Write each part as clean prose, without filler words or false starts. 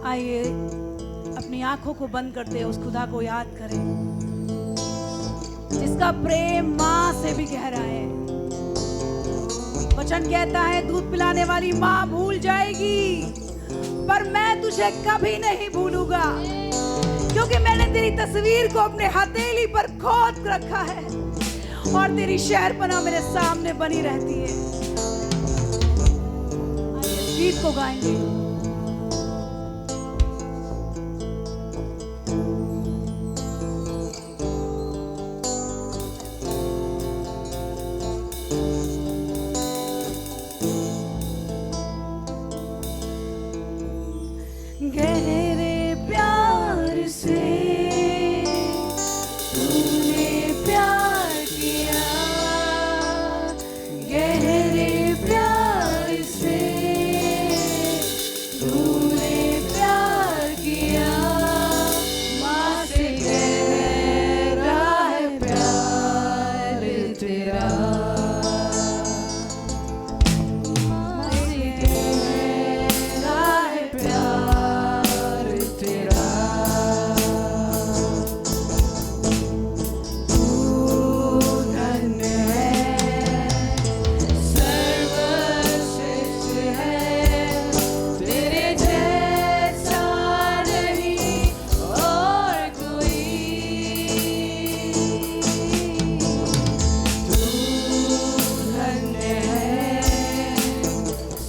आइए अपनी आंखों को बंद करते उस खुदा को याद करें जिसका प्रेम माँ से भी गहरा है। वचन कहता है दूध पिलाने वाली माँ भूल जाएगी पर मैं तुझे कभी नहीं भूलूंगा, क्योंकि मैंने तेरी तस्वीर को अपने हथेली पर खोद रखा है और तेरी शहरपनाह मेरे सामने बनी रहती है। इस गीत को गाएंगे। गहरे प्यार से तूने प्यार किया, गहरे प्यार से तूने प्यार किया, माँ से गहरा है प्यार तेरा, माँ से गहरा है प्यार तेरा। तू धन्य है, सर्वश्रेष्ठ है, तेरे जैसा नहीं और कोई। तू धन्य है,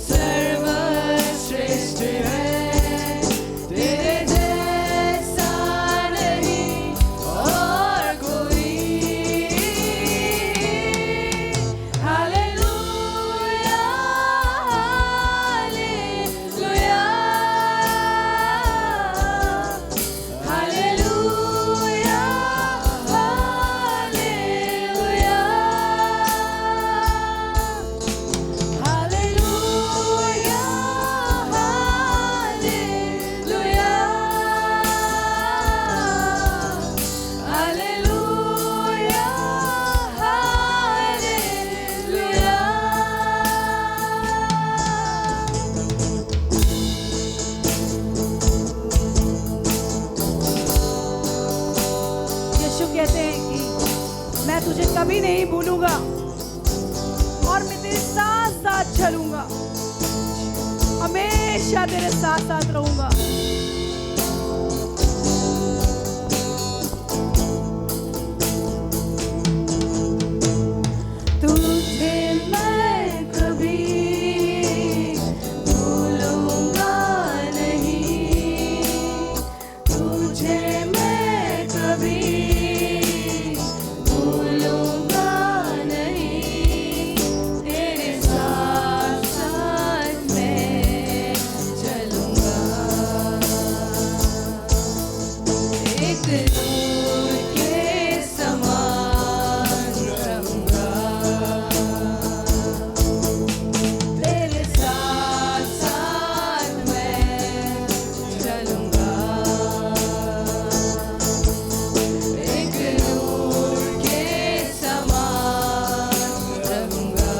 सर्वश्रेष्ठ है, तेरे जैसा नहीं और कोई। Hallelujah, hallelujah, hallelujah, hallelujah, hallelujah, hallelujah, यीशु कहते हैं कि मैं तुझे कभी नहीं भूलूंगा और मैं तेरे साथ साथ चलूंगा, हमेशा तेरे साथ साथ रहूंगा। तुझे मैं कभी भूलूंगा नहीं, तुझे मैं कभी भूलूंगा नहीं, तेरे साथ साथ मैं चलूंगा, एक नूर के समान रहूंगा, तेरे साथ साथ मैं चलूंगा, एक नूर के समान रहूंगा।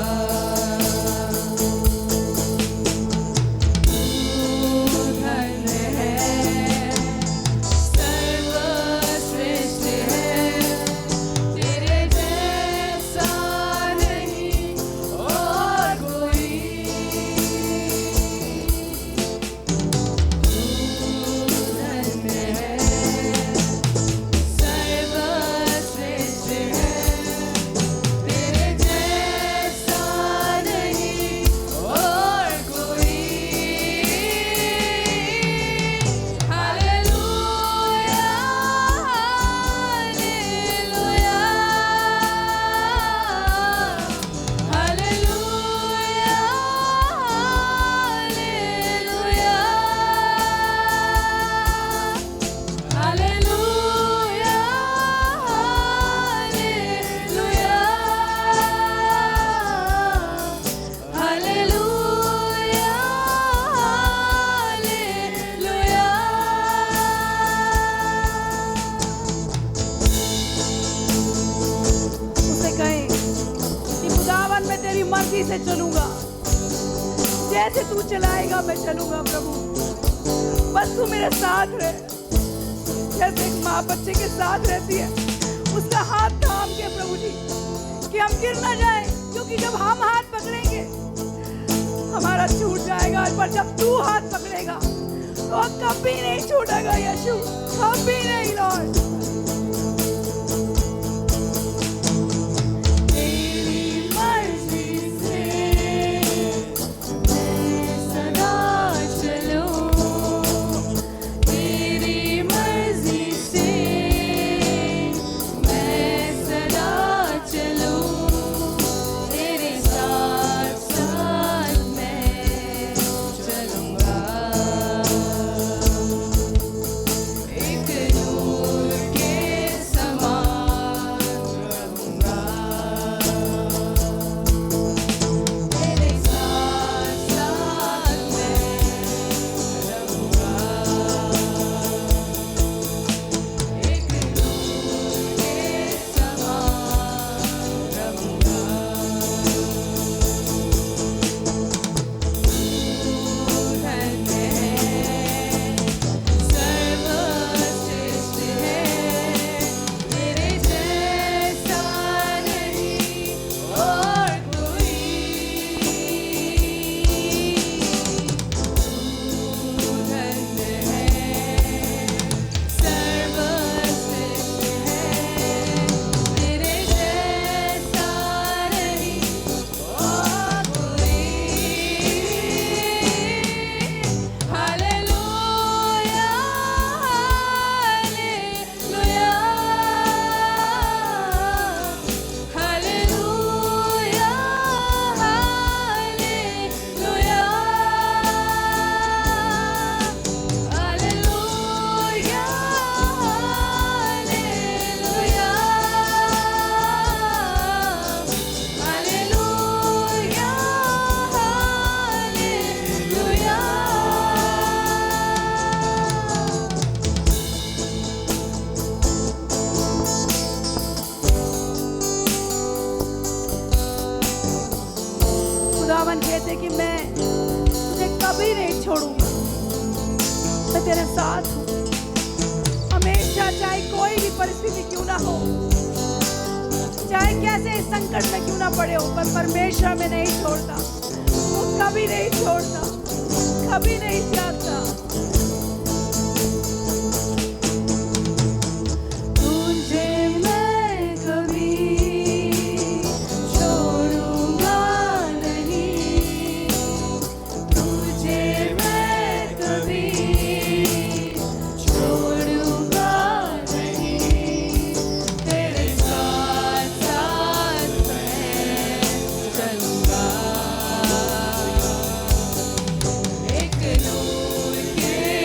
तू धन्य है, सर्वश्रेष्ठ है, तेरे जैसा नहीं और कोई। तू धन्य है, सर्वश्रेष्ठ है, तेरे जैसा नहीं और कोई। Hallelujah, hallelujah, hallelujah, hallelujah, hallelujah, hallelujah, hallelujah, उसे कहे कि खुदावन मैं तेरी मर्जी से चलूंगा, जैसे तू चलाएगा मैं चलूंगा प्रभु। बस तू मेरे साथ रहे। जैसे एक माँ बच्चे के साथ रहती है, उसका हाथ थाम के प्रभु जी, कि हम गिर ना जाए, क्योंकि जब हम हाथ पकड़ेंगे हमारा छूट जाएगा, पर जब तू हाथ पकड़ेगा तो कभी नहीं छूटेगा यीशु, कभी नहीं लॉर्ड। खुदावन कहते कि मैं तुझे कभी नहीं छोड़ूंगा, मैं तेरे साथ हूँ हमेशा, चाहे कोई भी परिस्थिति क्यों ना हो, चाहे कैसे संकट में क्यों ना पड़े हो, पर परमेश्वर में नहीं छोड़ता, वो कभी नहीं छोड़ता, कभी नहीं त्यागता। एक नूर के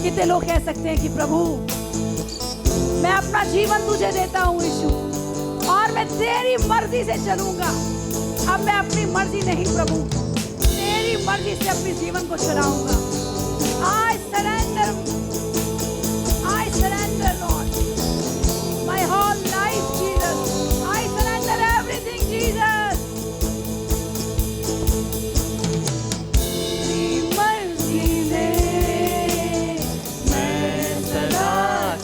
कितने लोग कह सकते हैं कि प्रभु मैं अपना जीवन तुझे देता हूँ यीशु, और मैं तेरी मर्जी से चलूंगा। अब मैं अपनी मर्जी नहीं प्रभु, तेरी मर्जी से अपने जीवन को चलाऊंगा। I surrender Lord my whole life Jesus, I surrender everything Jesus। तेरी मर्जी से मैं सदा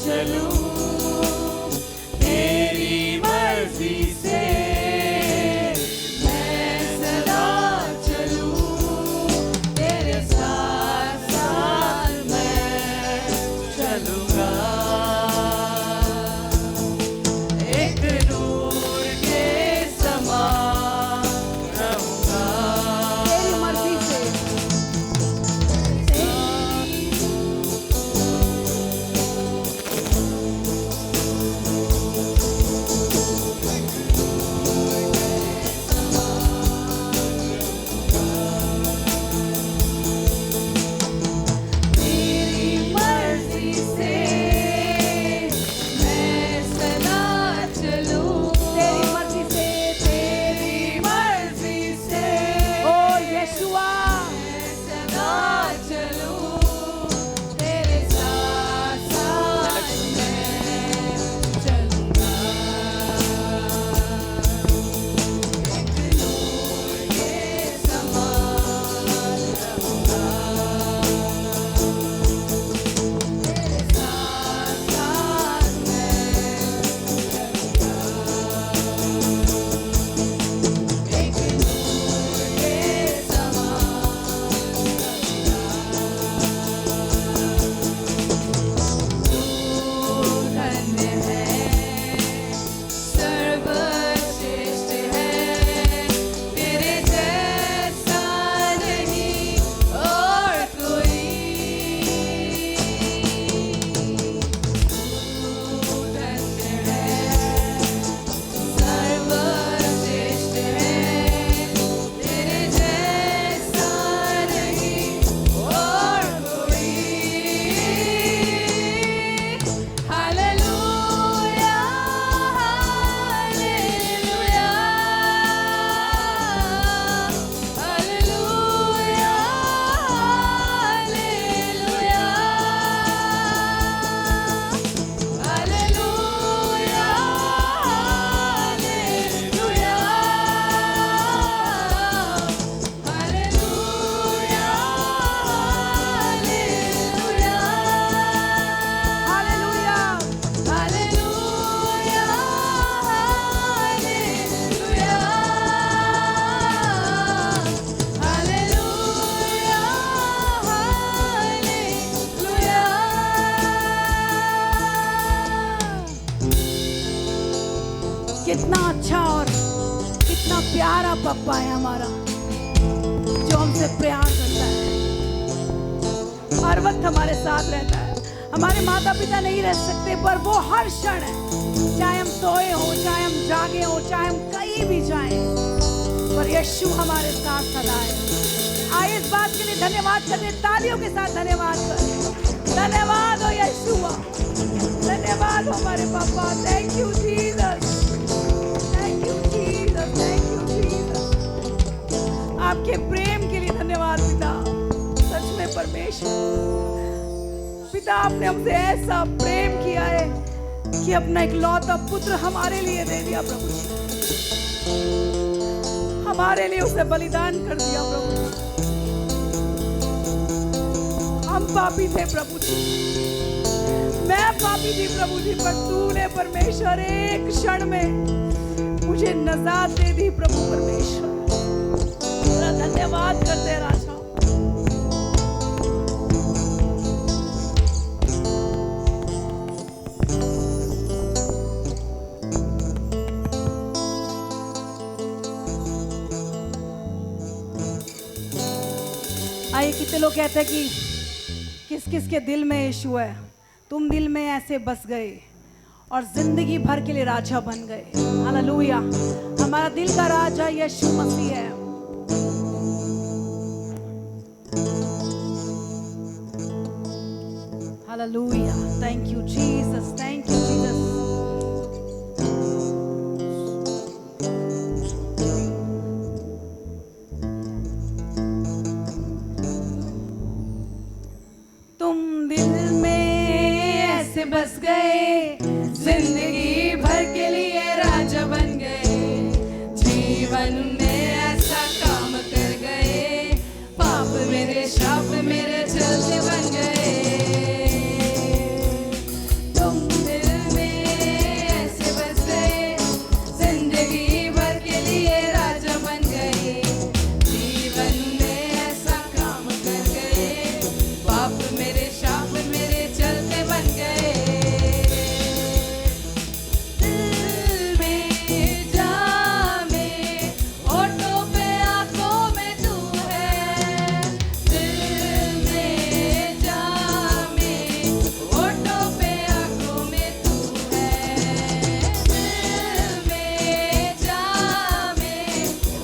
चलूं, तेरी मर्जी से कितना अच्छा और कितना प्यारा पप्पा है हमारा, जो हमसे प्यार करता है, हर वक्त हमारे साथ रहता है। हमारे माता पिता नहीं रह सकते, पर वो हर क्षण है, चाहे हम सोए हो, चाहे हम जागे हो, चाहे हम कहीं भी जाएं, पर यीशु हमारे साथ सदा है। आइए इस बात के लिए धन्यवाद करते, तालियों के साथ धन्यवाद करते। धन्यवाद हो यीशु, धन्यवाद हो हमारे पापा। Thank you Jesus, thank you Jesus, thank you Jesus. आपके प्रेम के लिए धन्यवाद पिता। सच में परमेश्वर पिता, आपने हमसे ऐसा प्रेम किया है कि अपना इकलौता पुत्र हमारे लिए दे दिया प्रभु जी, हमारे लिए उसे बलिदान कर दिया प्रभु जी। हम पापी थे प्रभु जी, मैं पापी थी प्रभु जी, पर तूने परमेश्वर एक क्षण में मुझे नजात दे दी प्रभु परमेश्वर। तेरा धन्यवाद करते राजा। आइए, कितने लोग कहते हैं कि किस किस के दिल में यीशु है। तुम दिल में ऐसे बस गए और जिंदगी भर के लिए राजा बन गए। हालेलुया। हमारा दिल का राजा यीशु मसीह है। Hallelujah. Thank you, Jesus. Thank you, Jesus. तुम दिल में ऐसे बस गए, जिंदगी भर के लिए राजा बन गए, जीवन में ऐसा काम कर गए, पाप मेरे श्राप मेरे चलते बन गए। तुम दिल में ऐसे बस गए, जिंदगी भर के लिए राजा बन गए, जीवन में ऐसा काम कर गए, पाप मेरे श्राप मेरे चलते बन गए। दिल में जा में होठों पे आंखों में तू है, दिल में जा में होठों पे आंखों में तू है, दिल में जा में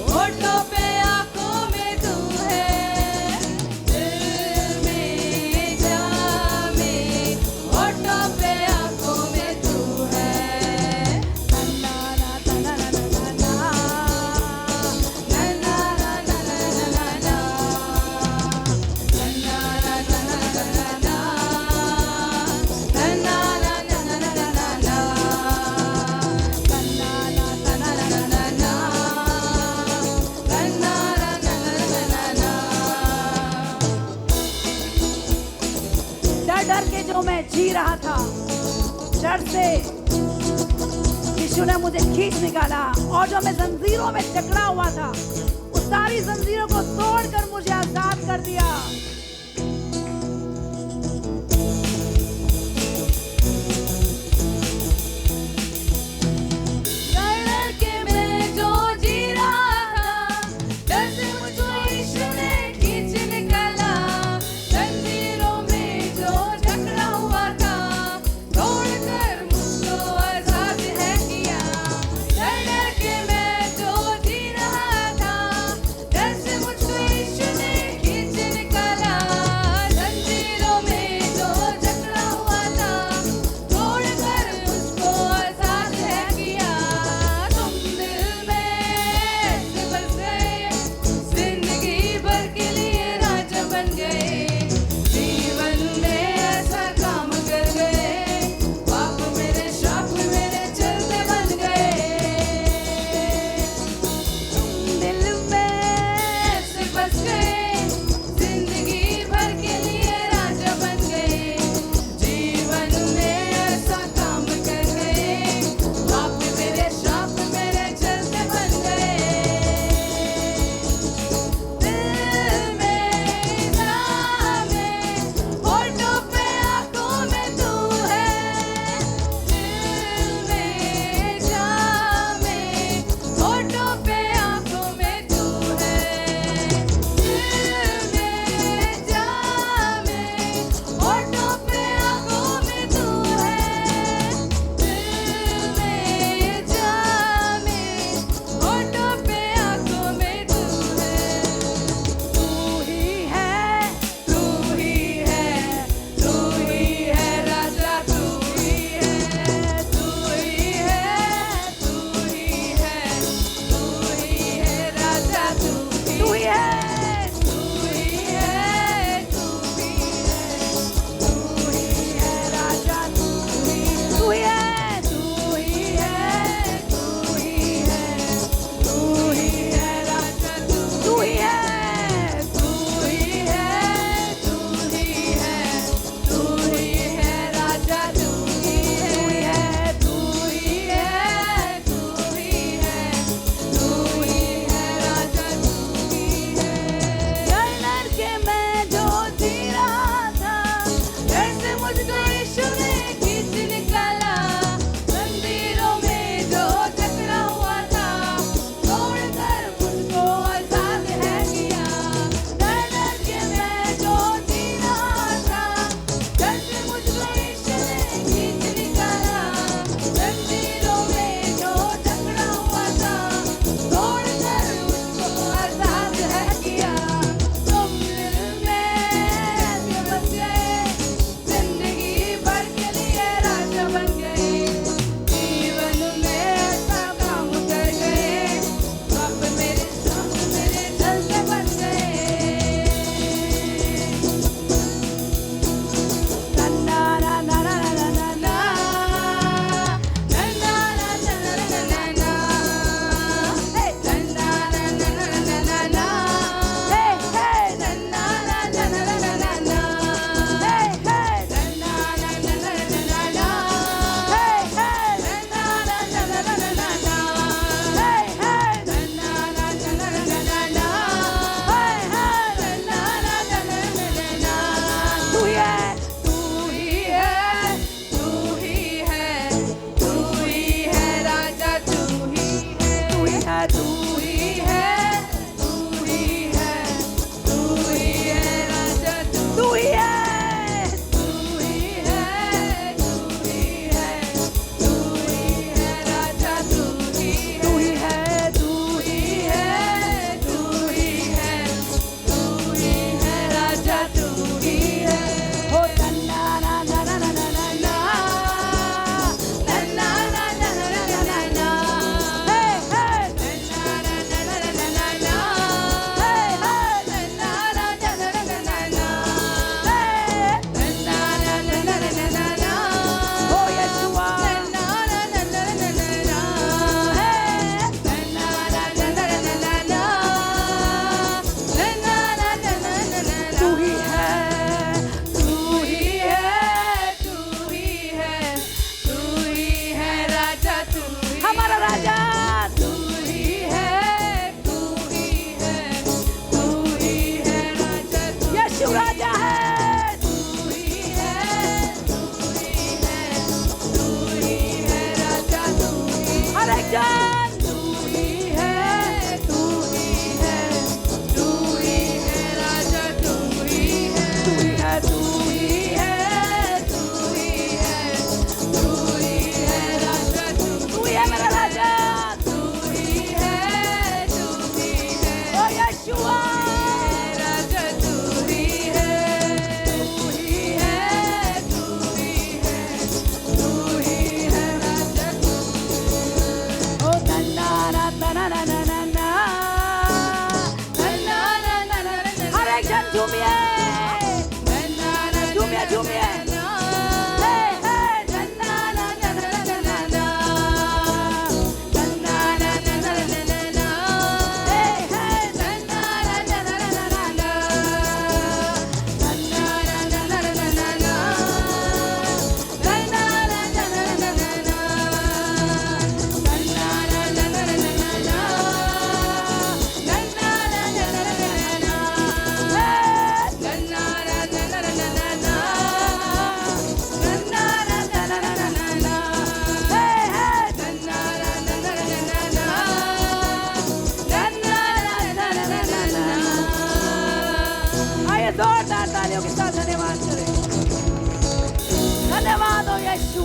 होठों पे आंखों में तू है, दिल में जा में होठों पे आंखों में तू है। ना ना ना ना ना ना ना डर डर के जो मैं जी रहा था, डर से यीशु ने मुझे खींच निकाला, और जो मैं जंजीरों में जकड़ा हुआ था, उस सारी जंजीरों को तोड़कर मुझे आजाद कर दिया। डर डर के मैं जो जी रहा था, डर से मुझको यीशु ने खींच निकाला, जंजीरों में जो जकड़ा हुआ था, तोड़कर मुझको आजाद है किया। डर डर के मैं जो जी रहा था, डर से मुझको यीशु ने खींच निकाला, जंजीरों में जो जकड़ा हुआ था, तोड़कर मुझको आजाद है किया। तुम दिल में ऐसे बस गए, जिंदगी भर के लिए राजा बन गए, जीवन में ऐसा काम कर गए, पाप मेरे श्राप मेरे चलते बन गए। तुम दिल में ऐसे बस गए, जिंदगी भर के लिए राजा बन गए, जीवन में ऐसा काम कर गए, पाप मेरे श्राप मेरे चलते बन गए। दिल में जा में होठों पे आंखों में तू है, दिल में जा में होठों पे आंखों में तू है, दिल में जा में होठों पे आंखों में तू है, दिल में जा में होठों पे आंखों में तू है। तू ही है, तू ही है, तू ही है राजा, तू ही है, तू ही है, तू ही है, तू ही है राजा, तू ही है, तू ही है, तू ही है, तू ही है राजा, तू ही है, तू ही है, तू ही है, तू ही है राजा, तू ही है, तू ही है, तू ही है, तू ही है राजा, तू ही है, तू ही है, तू ही है, तू ही है राजा, तू ही है। डर डर के मैं जो जी रहा था, डर से मुझको यीशु ने खींच निकाला, जंजीरों में जो जकड़ा हुआ था, तोड़कर मुझको आजाद है किया। डर डर के मैं जो जी रहा था, डर से मुझको यीशु ने खींच निकाला, जंजीरों में जो जकड़ा हुआ था, तोड़कर मुझको आजाद है किया। तुम दिल में ऐसे बस गए, जिंदगी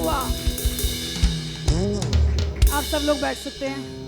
हुआ। आप सब लोग बैठ सकते हैं।